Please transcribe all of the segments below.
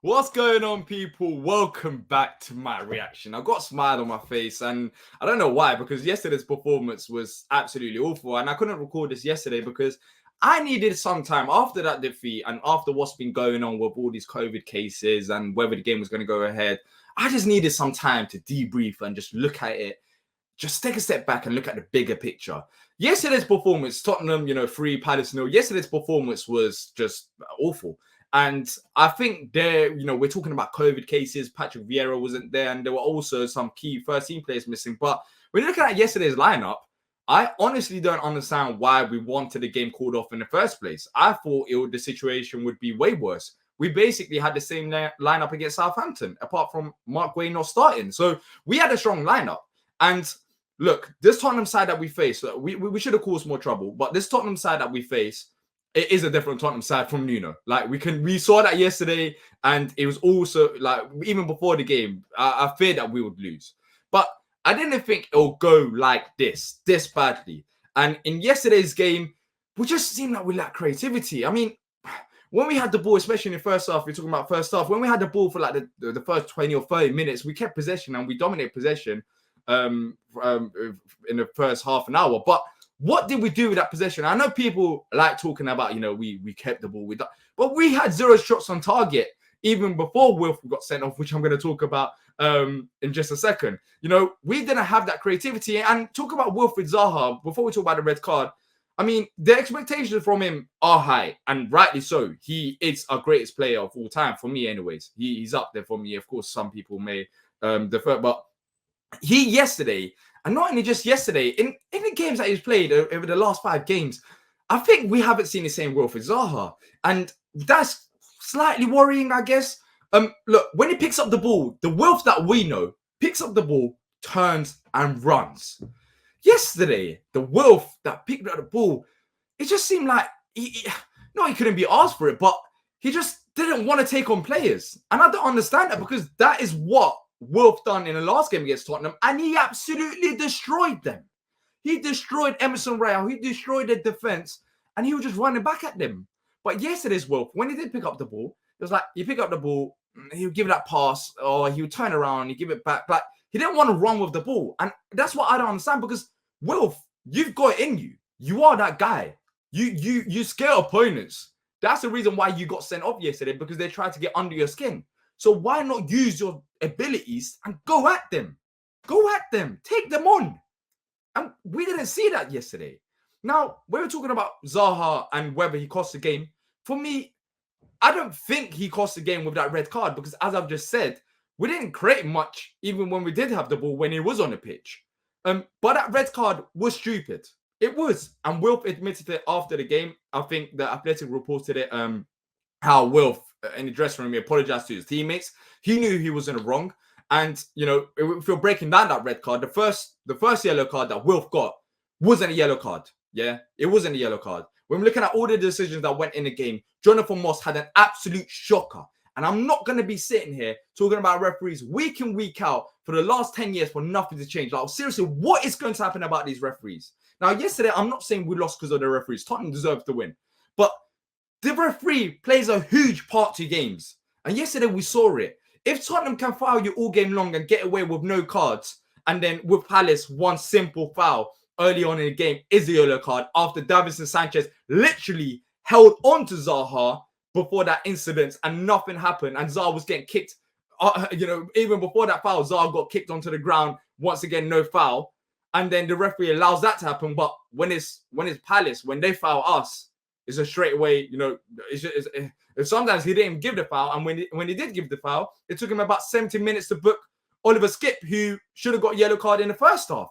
What's going on, people? Welcome back to my reaction. I got a smile on my face, and I don't know why, because yesterday's performance was absolutely awful, and I couldn't record this yesterday because I needed some time after that defeat and after what's been going on with all these COVID cases and whether the game was going to go ahead. I just needed some time to debrief and just look at it, just take a step back and look at the bigger picture. Yesterday's performance, Tottenham, 3 Palace 0. Yesterday's performance was just awful. And I think we're talking about COVID cases. Patrick Vieira wasn't there, and there were also some key first team players missing. But when you're looking at yesterday's lineup, I honestly don't understand why we wanted the game called off in the first place. I thought the situation would be way worse. We basically had the same lineup against Southampton, apart from Mark Guehi not starting. So we had a strong lineup. And look, this Tottenham side that we face, we should have caused more trouble. But this Tottenham side that we face, it is a different Tottenham side from Nuno. Like we saw that yesterday, and it was also like even before the game, I feared that we would lose, but I didn't think it'll go like this badly. And in yesterday's game, we just seemed like we lack creativity. I mean, when we had the ball, especially in the first half, we're talking about first half. When we had the ball for like the first 20 or 30 minutes, we kept possession and we dominated possession in the first half an hour, but what did we do with that possession? I know people like talking about, we kept the ball, but we had 0 shots on target even before Wilf got sent off, which I'm going to talk about in just a second. We didn't have that creativity. And talk about Wilfried Zaha, before we talk about the red card, I mean, the expectations from him are high, and rightly so. He is our greatest player of all time, for me anyways. He's up there for me. Of course, some people may defer, but he yesterday, and not only just yesterday, in the games that he's played over the last 5 games, I think we haven't seen the same Wilfried Zaha. And that's slightly worrying, I guess. Look, when he picks up the ball, the Wilf that we know picks up the ball, turns and runs. Yesterday, the Wilf that picked up the ball, it just seemed like he couldn't be asked for it, but he just didn't want to take on players. And I don't understand that, because that is what Wilf done in the last game against Tottenham, and he absolutely destroyed them. He destroyed Emerson Royal. He destroyed their defense, and he was just running back at them. But yesterday's Wilf, when he did pick up the ball, it was like he pick up the ball, he would give that pass, or he would turn around, he give it back. Like he didn't want to run with the ball, and that's what I don't understand. Because Wilf, you've got it in you. You are that guy. You scare opponents. That's the reason why you got sent off yesterday, because they tried to get under your skin. So why not use your abilities and go at them? Go at them. Take them on. And we didn't see that yesterday. Now, we were talking about Zaha and whether he cost the game. For me, I don't think he cost the game with that red card, because as I've just said, we didn't create much even when we did have the ball when he was on the pitch. But that red card was stupid. It was. And Wilf admitted it after the game. I think the Athletic reported it, how Wilf, in the dressing room, he apologized to his teammates. He knew he was in the wrong. And, if you're breaking down that red card, the first yellow card that Wilf got wasn't a yellow card. Yeah, it wasn't a yellow card. When we're looking at all the decisions that went in the game, Jonathan Moss had an absolute shocker. And I'm not going to be sitting here talking about referees week in, week out for the last 10 years for nothing to change. Like, seriously, what is going to happen about these referees? Now, yesterday, I'm not saying we lost because of the referees. Tottenham deserved to win. But the referee plays a huge part to games. And yesterday, we saw it. If Tottenham can foul you all game long and get away with no cards, and then with Palace, one simple foul early on in the game is a yellow card after Davinson Sanchez literally held on to Zaha before that incident and nothing happened, and Zaha was getting kicked. Even before that foul, Zaha got kicked onto the ground. Once again, no foul. And then the referee allows that to happen. But when it's Palace, when they foul us, it's a straight away, sometimes he didn't give the foul. And when he did give the foul, it took him about 70 minutes to book Oliver Skipp, who should have got a yellow card in the first half.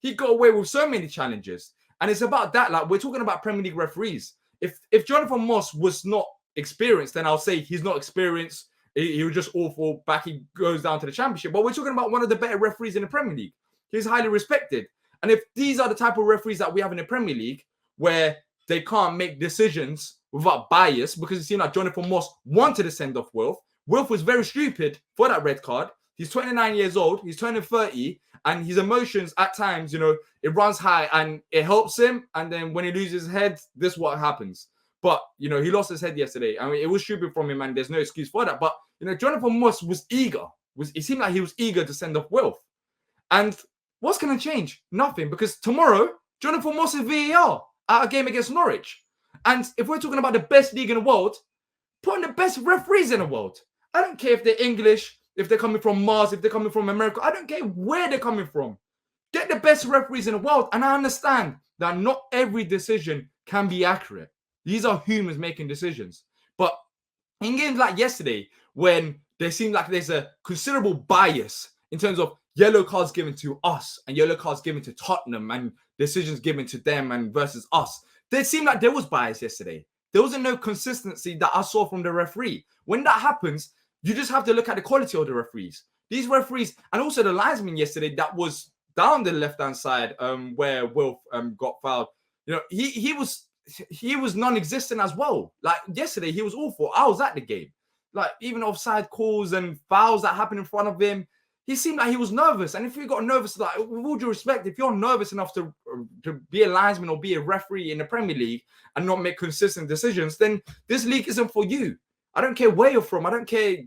He got away with so many challenges. And it's about that. Like, we're talking about Premier League referees. If Jonathan Moss was not experienced, then I'll say he's not experienced. He was just awful. Back he goes down to the Championship. But we're talking about one of the better referees in the Premier League. He's highly respected. And if these are the type of referees that we have in the Premier League, where they can't make decisions without bias, because it seemed like Jonathan Moss wanted to send off Wilf. Wilf was very stupid for that red card. He's 29 years old. He's turning 30. And his emotions at times, it runs high and it helps him. And then when he loses his head, this is what happens. But, you know, he lost his head yesterday. I mean, it was stupid from him, and there's no excuse for that. But, you know, Jonathan Moss was eager. It seemed like he was eager to send off Wilf. And what's going to change? Nothing. Because tomorrow, Jonathan Moss is VAR at a game against Norwich. And if we're talking about the best league in the world, put in the best referees in the world. I don't care if they're English, if they're coming from Mars, if they're coming from America. I don't care where they're coming from. Get the best referees in the world. And I understand that not every decision can be accurate. These are humans making decisions. But in games like yesterday, when there seemed like there's a considerable bias in terms of yellow cards given to us and yellow cards given to Tottenham and decisions given to them and versus us, there seemed like there was bias yesterday. There wasn't no consistency that I saw from the referee. When that happens, you just have to look at the quality of the referees. These referees, and also the linesman yesterday that was down the left-hand side where Wilf got fouled. You know, he was non-existent as well. Like yesterday, he was awful. I was at the game. Like even offside calls and fouls that happened in front of him, he seemed like he was nervous. And if he got nervous, like with all due respect, if you're nervous enough to be a linesman or be a referee in the Premier League and not make consistent decisions, then this league isn't for you. I don't care where you're from. I don't care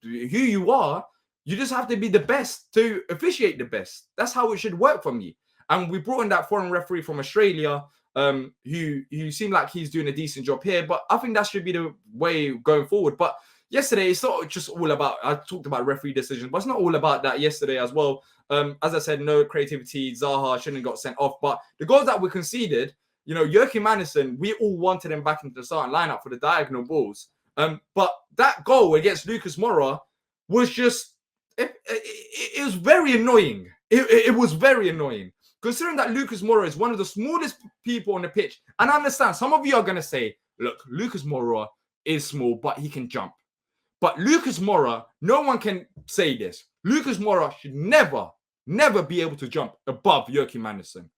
who you are. You just have to be the best to officiate the best. That's how it should work for me. And we brought in that foreign referee from Australia, who seemed like he's doing a decent job here. But I think that should be the way going forward. But yesterday, it's not just all about, I talked about referee decisions, but it's not all about that yesterday as well. As I said, no creativity. Zaha shouldn't have got sent off. But the goals that we conceded, you know, Joachim Andersen, we all wanted him back into the starting lineup for the diagonal balls. But that goal against Lucas Moura was just, it was very annoying. It was very annoying. Considering that Lucas Moura is one of the smallest people on the pitch. And I understand, some of you are going to say, look, Lucas Moura is small, but he can jump. But Lucas Moura, no one can say this. Lucas Moura should never be able to jump above Joachim Andersen.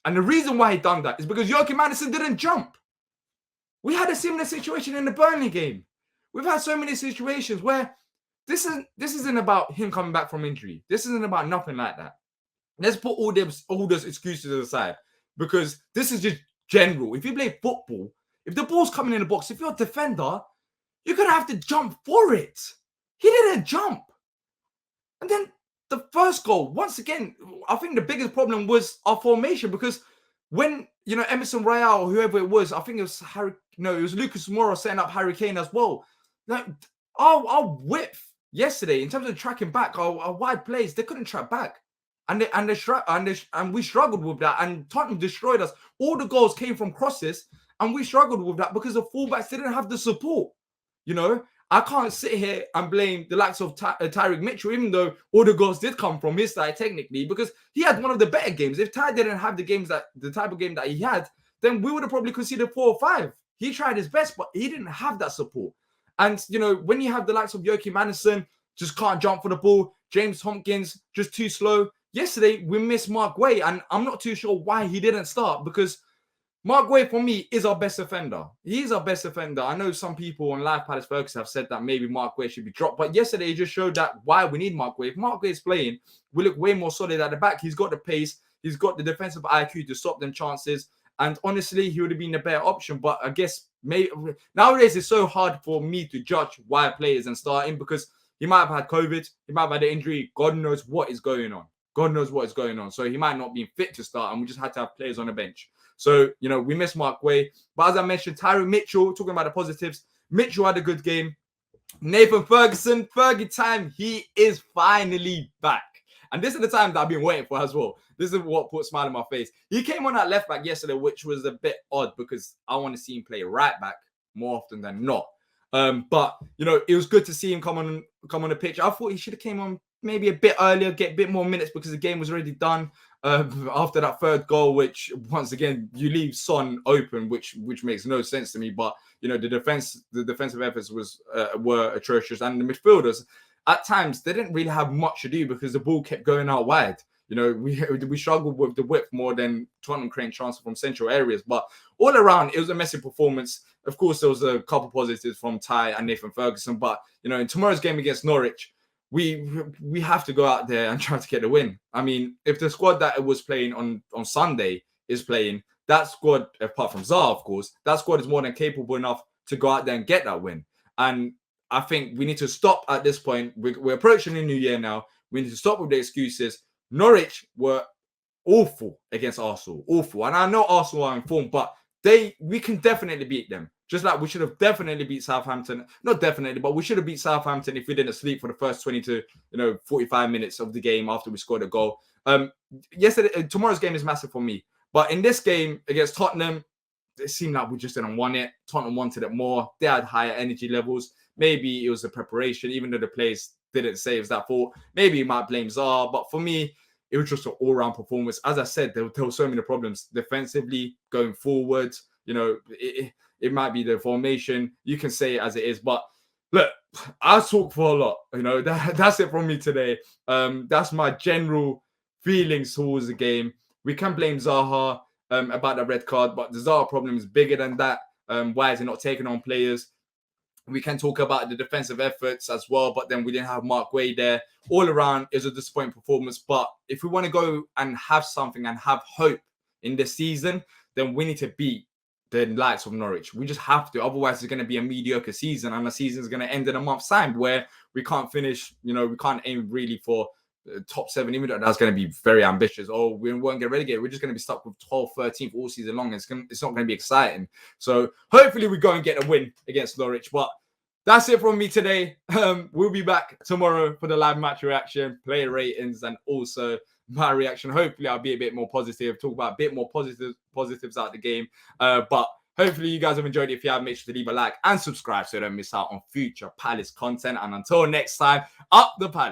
And the reason why he done that is because Joachim Andersen didn't jump. We had a similar situation in the Burnley game. We've had so many situations where this isn't about him coming back from injury. This isn't about nothing like that. Let's put all those excuses aside, because this is just general. If you play football, if the ball's coming in the box, if you're a defender, you're going to have to jump for it. He didn't jump. And then the first goal, once again, I think the biggest problem was our formation, because when, you know, Emerson Royale or whoever it was, I think it was it was Lucas Moura setting up Harry Kane as well. Like, our width yesterday, in terms of tracking back, our wide plays, they couldn't track back. And we struggled with that. And Tottenham destroyed us. All the goals came from crosses, and we struggled with that because the fullbacks didn't have the support. You know, I can't sit here and blame the likes of Tyrick Mitchell, even though all the goals did come from his side technically, because he had one of the better games. If Ty didn't have the type of game that he had, then we would have probably conceded 4 or 5. He tried his best, but he didn't have that support. And, you know, when you have the likes of Joachim Andersen, just can't jump for the ball, James Tompkins, just too slow. Yesterday, we missed Mark Guay, and I'm not too sure why he didn't start, because Mark Guay, for me, is our best offender. He's our best offender. I know some people on Live Palace Ferguson have said that maybe Mark Guay should be dropped, but yesterday he just showed that why we need Mark Guay. If Mark Guay is playing, we look way more solid at the back. He's got the pace. He's got the defensive IQ to stop them chances. And honestly, he would have been a better option. But I guess nowadays it's so hard for me to judge why a player isn't starting, because he might have had COVID. He might have had an injury. God knows what is going on. God knows what is going on. So he might not be fit to start, and we just had to have players on the bench. So, you know, we missed Mark Guay. But as I mentioned, Tyrick Mitchell, talking about the positives, Mitchell had a good game. Nathan Ferguson, Fergie time, he is finally back. And this is the time that I've been waiting for as well. This is what put a smile on my face. He came on at left back yesterday, which was a bit odd because I want to see him play right back more often than not. But, you know, it was good to see him come on the pitch. I thought he should have came on maybe a bit earlier, get a bit more minutes because the game was already done after that third goal, which once again, you leave Son open, which makes no sense to me. But, you know, the defensive efforts were atrocious. And the midfielders, at times, they didn't really have much to do because the ball kept going out wide. You know, we struggled with the width more than Tottenham creating chances from central areas. But all around, it was a messy performance. Of course, there was a couple positives from Ty and Nathan Ferguson. But, you know, in tomorrow's game against Norwich, we have to go out there and try to get the win. I mean, if the squad that was playing on Sunday is playing, that squad, apart from Zaha, of course, that squad is more than capable enough to go out there and get that win. And I think we need to stop at this point. We're approaching the new year now. We need to stop with the excuses. Norwich were awful against Arsenal, awful. And I know Arsenal are in form, but we can definitely beat them. Just like we should have definitely beat Southampton. Not definitely, but we should have beat Southampton if we didn't sleep for the first 20 to 45 minutes of the game after we scored a goal. Tomorrow's game is massive for me. But in this game against Tottenham, it seemed like we just didn't want it. Tottenham wanted it more. They had higher energy levels. Maybe it was the preparation, even though the players didn't say it was that fault. Maybe you might blame Zaha, but for me, it was just an all-round performance. As I said, there were so many problems defensively, going forward. It might be the formation. You can say it as it is, but look, I talk for a lot. That's it from me today. That's my general feelings towards the game. We can blame Zaha about the red card, but the Zaha problem is bigger than that. Why is he not taking on players? We can talk about the defensive efforts as well, but then we didn't have Mark Way there. All around, is a disappointing performance. But if we want to go and have something and have hope in this season, then we need to beat the likes of Norwich. We just have to. Otherwise, it's going to be a mediocre season, and the season is going to end in a month's time where we can't finish. We can't aim really for top 7. Even though that's going to be very ambitious. Oh, we won't get relegated. We're just going to be stuck with 12th, 13th all season long. It's not going to be exciting. So hopefully we go and get a win against Norwich. But that's it from me today. We'll be back tomorrow for the live match reaction, player ratings, and also my reaction. Hopefully I'll be a bit more positive, talk about a bit more positives out of the game. But hopefully you guys have enjoyed it. If you have, make sure to leave a like and subscribe so you don't miss out on future Palace content. And until next time, up the Palace.